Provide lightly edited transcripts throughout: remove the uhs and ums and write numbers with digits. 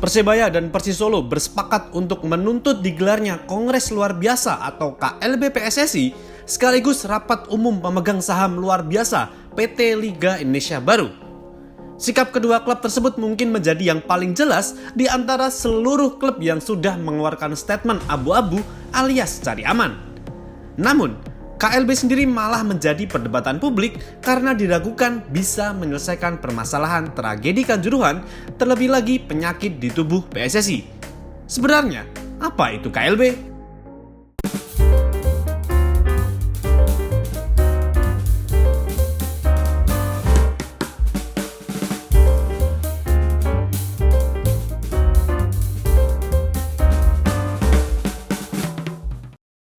Persebaya dan Persis Solo bersepakat untuk menuntut digelarnya Kongres Luar Biasa atau KLB PSSI sekaligus rapat umum pemegang saham luar biasa PT Liga Indonesia Baru. Sikap kedua klub tersebut mungkin menjadi yang paling jelas di antara seluruh klub yang sudah mengeluarkan statement abu-abu alias cari aman. Namun, KLB sendiri malah menjadi perdebatan publik karena diragukan bisa menyelesaikan permasalahan tragedi Kanjuruhan, terlebih lagi penyakit di tubuh PSSI. Sebenarnya, apa itu KLB?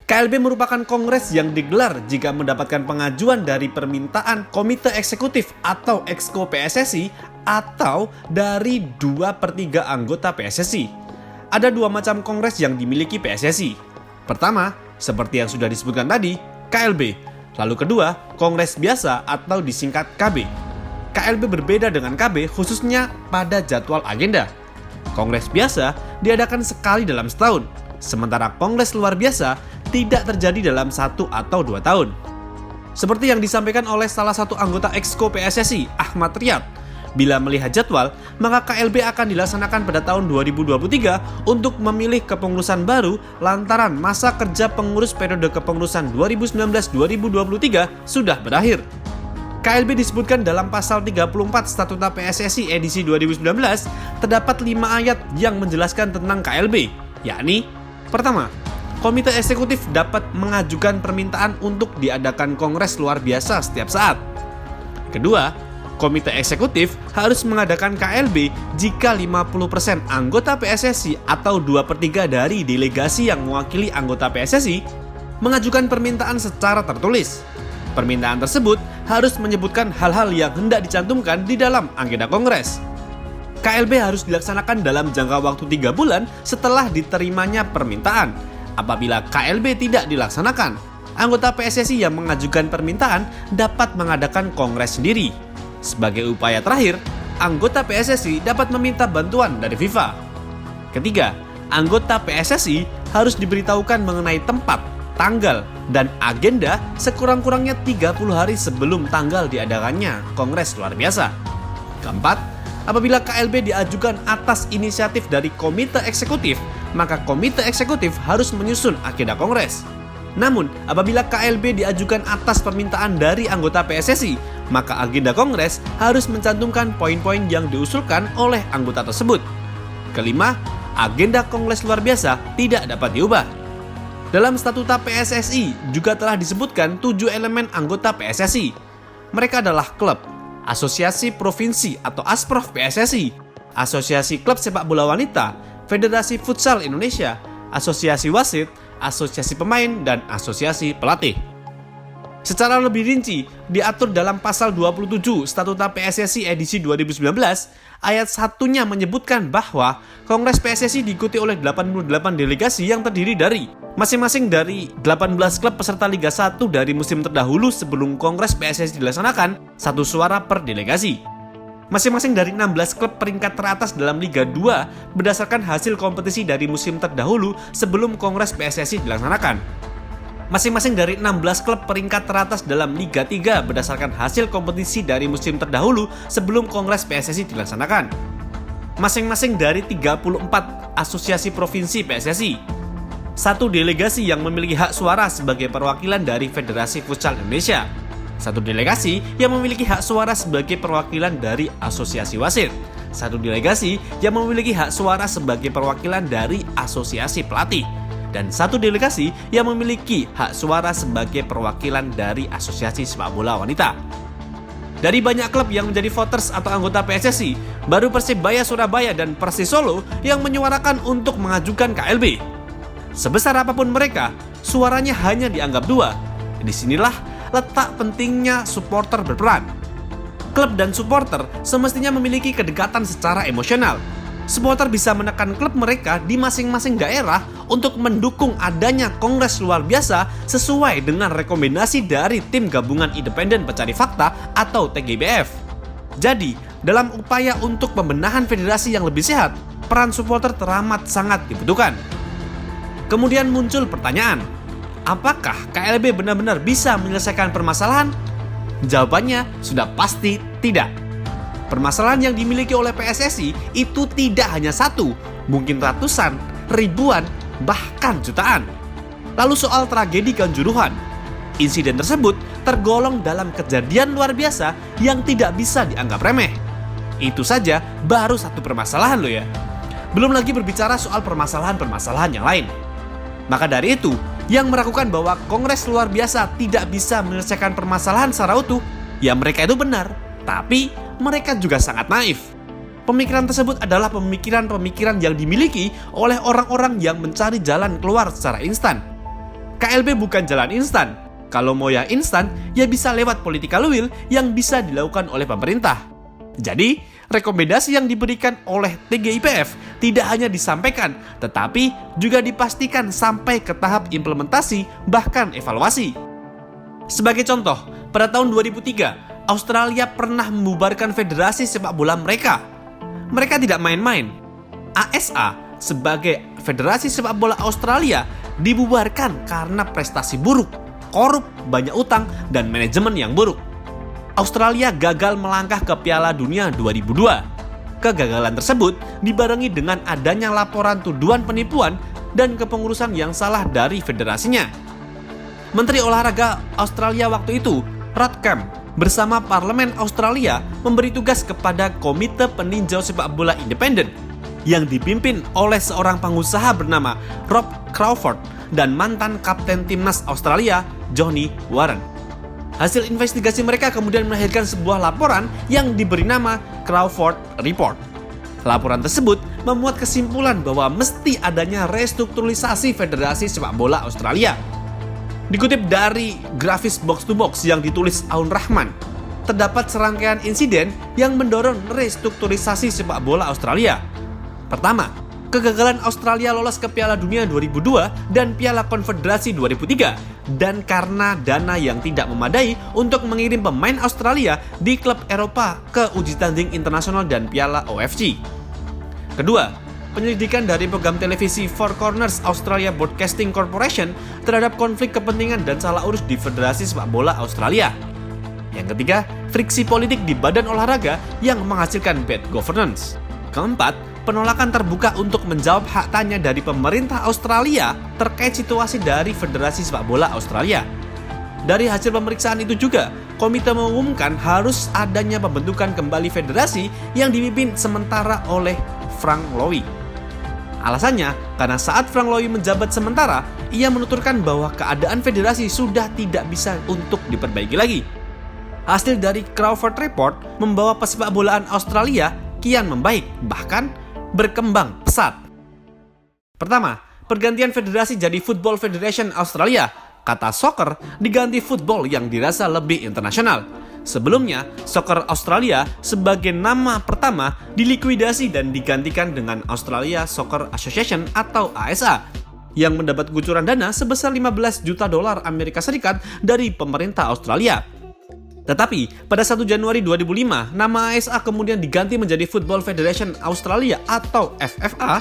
KLB merupakan kongres yang digelar jika mendapatkan pengajuan dari permintaan Komite Eksekutif atau Exco PSSI atau dari 2/3 anggota PSSI. Ada dua macam kongres yang dimiliki PSSI. Pertama, seperti yang sudah disebutkan tadi, KLB. Lalu kedua, kongres biasa atau disingkat KB. KLB berbeda dengan KB khususnya pada jadwal agenda. Kongres biasa diadakan sekali dalam setahun, sementara kongres luar biasa tidak terjadi dalam 1 atau 2 tahun. Seperti yang disampaikan oleh salah satu anggota Exco PSSI, Ahmad Riyad, bila melihat jadwal, maka KLB akan dilaksanakan pada tahun 2023 untuk memilih kepengurusan baru lantaran masa kerja pengurus periode kepengurusan 2019-2023 sudah berakhir. KLB disebutkan dalam pasal 34 Statuta PSSI edisi 2019, terdapat 5 ayat yang menjelaskan tentang KLB, yakni: pertama, Komite Eksekutif dapat mengajukan permintaan untuk diadakan kongres luar biasa setiap saat. Kedua, Komite Eksekutif harus mengadakan KLB jika 50% anggota PSSI atau 2/3 dari delegasi yang mewakili anggota PSSI mengajukan permintaan secara tertulis. Permintaan tersebut harus menyebutkan hal-hal yang hendak dicantumkan di dalam agenda kongres. KLB harus dilaksanakan dalam jangka waktu 3 bulan setelah diterimanya permintaan. Apabila KLB tidak dilaksanakan, anggota PSSI yang mengajukan permintaan dapat mengadakan kongres sendiri. Sebagai upaya terakhir, anggota PSSI dapat meminta bantuan dari FIFA. Ketiga, anggota PSSI harus diberitahukan mengenai tempat, tanggal, dan agenda sekurang-kurangnya 30 hari sebelum tanggal diadakannya kongres luar biasa. Keempat, apabila KLB diajukan atas inisiatif dari Komite Eksekutif, maka Komite Eksekutif harus menyusun agenda kongres. Namun, apabila KLB diajukan atas permintaan dari anggota PSSI, maka agenda kongres harus mencantumkan poin-poin yang diusulkan oleh anggota tersebut. Kelima, agenda kongres luar biasa tidak dapat diubah. Dalam Statuta PSSI juga telah disebutkan 7 elemen anggota PSSI. Mereka adalah klub, Asosiasi Provinsi atau Asprof PSSI, Asosiasi Klub Sepak Bola Wanita, Federasi Futsal Indonesia, Asosiasi Wasit, Asosiasi Pemain, dan Asosiasi Pelatih. Secara lebih rinci, diatur dalam pasal 27 Statuta PSSI edisi 2019, ayat 1-nya menyebutkan bahwa Kongres PSSI diikuti oleh 88 delegasi yang terdiri dari masing-masing dari 18 klub peserta Liga 1 dari musim terdahulu sebelum Kongres PSSI dilaksanakan, 1 suara per delegasi. Masing-masing dari 16 klub peringkat teratas dalam Liga 2 berdasarkan hasil kompetisi dari musim terdahulu sebelum Kongres PSSI dilaksanakan. Masing-masing dari 16 klub peringkat teratas dalam Liga 3 berdasarkan hasil kompetisi dari musim terdahulu sebelum Kongres PSSI dilaksanakan. Masing-masing dari 34 asosiasi provinsi PSSI. 1 delegasi yang memiliki hak suara sebagai perwakilan dari Federasi Futsal Indonesia. 1 delegasi yang memiliki hak suara sebagai perwakilan dari Asosiasi Wasit. 1 delegasi yang memiliki hak suara sebagai perwakilan dari Asosiasi Pelatih. Dan 1 delegasi yang memiliki hak suara sebagai perwakilan dari Asosiasi Sepak Bola Wanita. Dari banyak klub yang menjadi voters atau anggota PSSI, baru Persebaya Surabaya dan Persis Solo yang menyuarakan untuk mengajukan KLB. Sebesar apapun mereka, suaranya hanya dianggap 2. Disinilah letak pentingnya supporter berperan. Klub dan supporter semestinya memiliki kedekatan secara emosional. Supporter bisa menekan klub mereka di masing-masing daerah untuk mendukung adanya kongres luar biasa sesuai dengan rekomendasi dari Tim Gabungan Independen Pencari Fakta atau TGIPF. Jadi, dalam upaya untuk pembenahan federasi yang lebih sehat, peran supporter teramat sangat dibutuhkan. Kemudian muncul pertanyaan, apakah KLB benar-benar bisa menyelesaikan permasalahan? Jawabannya sudah pasti tidak. Permasalahan yang dimiliki oleh PSSI itu tidak hanya satu, mungkin ratusan, ribuan, bahkan jutaan. Lalu soal tragedi Kanjuruhan, insiden tersebut tergolong dalam kejadian luar biasa yang tidak bisa dianggap remeh. Itu saja baru satu permasalahan loh ya. Belum lagi berbicara soal permasalahan-permasalahan yang lain. Maka dari itu, yang meragukan bahwa Kongres luar biasa tidak bisa menyelesaikan permasalahan secara utuh, ya mereka itu benar, tapi mereka juga sangat naif. Pemikiran tersebut adalah pemikiran-pemikiran yang dimiliki oleh orang-orang yang mencari jalan keluar secara instan. KLB bukan jalan instan. Kalau mau yang instan, ya bisa lewat political will yang bisa dilakukan oleh pemerintah. Jadi, rekomendasi yang diberikan oleh TGIPF tidak hanya disampaikan, tetapi juga dipastikan sampai ke tahap implementasi bahkan evaluasi. Sebagai contoh, pada tahun 2003, Australia pernah membubarkan federasi sepak bola mereka. Mereka tidak main-main. ASA sebagai Federasi Sepak Bola Australia dibubarkan karena prestasi buruk, korup, banyak utang, dan manajemen yang buruk. Australia gagal melangkah ke Piala Dunia 2002. Kegagalan tersebut dibarengi dengan adanya laporan tuduhan penipuan dan kepengurusan yang salah dari federasinya. Menteri Olahraga Australia waktu itu, Rod Kemp, bersama Parlemen Australia memberi tugas kepada Komite Peninjau Sepak Bola Independen yang dipimpin oleh seorang pengusaha bernama Rob Crawford dan mantan kapten timnas Australia, Johnny Warren. Hasil investigasi mereka kemudian melahirkan sebuah laporan yang diberi nama Crawford Report. Laporan tersebut memuat kesimpulan bahwa mesti adanya restrukturisasi Federasi Sepak Bola Australia. Dikutip dari grafis box to box yang ditulis Aun Rahman, terdapat serangkaian insiden yang mendorong restrukturisasi sepak bola Australia. Pertama, kegagalan Australia lolos ke Piala Dunia 2002 dan Piala Konfederasi 2003, dan karena dana yang tidak memadai untuk mengirim pemain Australia di klub Eropa ke uji tanding internasional dan Piala OFC. Kedua, penyelidikan dari program televisi Four Corners Australia Broadcasting Corporation terhadap konflik kepentingan dan salah urus di Federasi Sepak Bola Australia. Yang ketiga, friksi politik di badan olahraga yang menghasilkan bad governance. Keempat, penolakan terbuka untuk menjawab hak tanya dari pemerintah Australia terkait situasi dari Federasi Sepak Bola Australia. Dari hasil pemeriksaan itu juga, komite mengumumkan harus adanya pembentukan kembali federasi yang dipimpin sementara oleh Frank Lowy. Alasannya, karena saat Frank Lowy menjabat sementara, ia menuturkan bahwa keadaan federasi sudah tidak bisa untuk diperbaiki lagi. Hasil dari Crawford Report membawa pesepak bolaan Australia kian membaik, bahkan berkembang pesat. Pertama, pergantian federasi jadi Football Federation Australia. Kata soccer diganti football yang dirasa lebih internasional. Sebelumnya, Soccer Australia sebagai nama pertama dilikuidasi dan digantikan dengan Australia Soccer Association atau ASA yang mendapat kucuran dana sebesar 15 juta dolar Amerika Serikat dari pemerintah Australia. Tetapi, pada 1 Januari 2005, nama ASA kemudian diganti menjadi Football Federation Australia atau FFA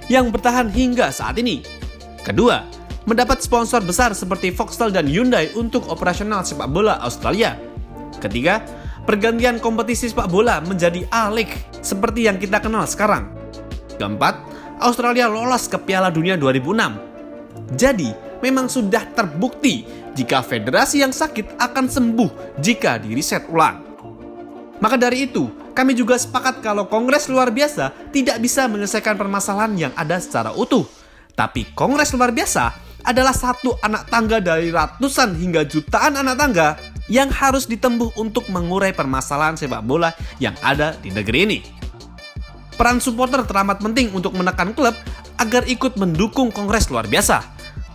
yang bertahan hingga saat ini. Kedua, mendapat sponsor besar seperti Foxtel dan Hyundai untuk operasional sepak bola Australia. Ketiga, pergantian kompetisi sepak bola menjadi A-League seperti yang kita kenal sekarang. Keempat, Australia lolos ke Piala Dunia 2006. Jadi, memang sudah terbukti jika federasi yang sakit akan sembuh jika diriset ulang. Maka dari itu, kami juga sepakat kalau Kongres luar biasa tidak bisa menyelesaikan permasalahan yang ada secara utuh. Tapi Kongres luar biasa adalah satu anak tangga dari ratusan hingga jutaan anak tangga yang harus ditempuh untuk mengurai permasalahan sepak bola yang ada di negeri ini. Peran supporter teramat penting untuk menekan klub agar ikut mendukung Kongres luar biasa.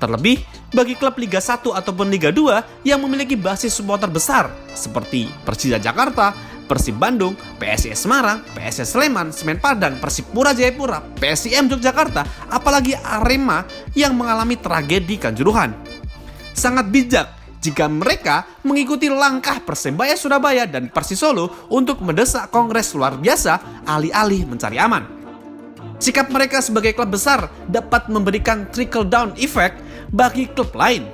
Terlebih bagi klub Liga 1 ataupun Liga 2 yang memiliki basis supporter besar seperti Persija Jakarta, Persib Bandung, PSIS Semarang, PSS Sleman, Semen Padang, Persipura Jayapura, PSIM Yogyakarta, apalagi Arema yang mengalami tragedi Kanjuruhan. Sangat bijak jika mereka mengikuti langkah Persebaya Surabaya dan Persis Solo untuk mendesak Kongres luar biasa alih-alih mencari aman. Sikap mereka sebagai klub besar dapat memberikan trickle down effect bagi klub lain.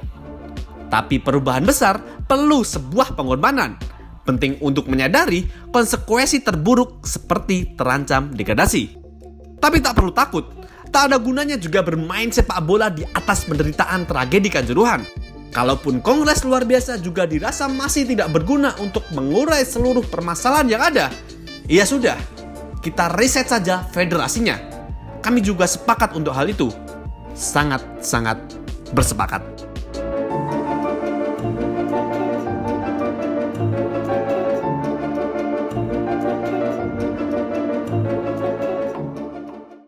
Tapi perubahan besar perlu sebuah pengorbanan. Penting untuk menyadari konsekuensi terburuk seperti terancam degradasi. Tapi tak perlu takut, tak ada gunanya juga bermain sepak bola di atas penderitaan tragedi Kanjuruhan. Kalaupun kongres luar biasa juga dirasa masih tidak berguna untuk mengurai seluruh permasalahan yang ada, ya sudah, kita reset saja federasinya. Kami juga sepakat untuk hal itu. Sangat-sangat bersepakat.